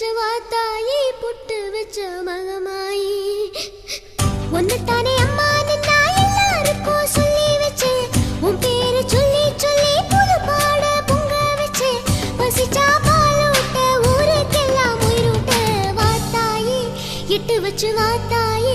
வச்ச வாத்தாயி புட்டு வச்ச மகமாயி ஒன்னுத்தானே அம்மா நின்னா எல்லாருக்கும் சொல்லி வச்சேன் உன் பேரு சொல்லி சொல்லி புது பாட பொங்க வச்சேன் பசிச்சா பாலூட்ட ஊருக்கெல்லாம் உயிரூட்ட வாத்தாயி இட்டு வச்சு வாத்தாயி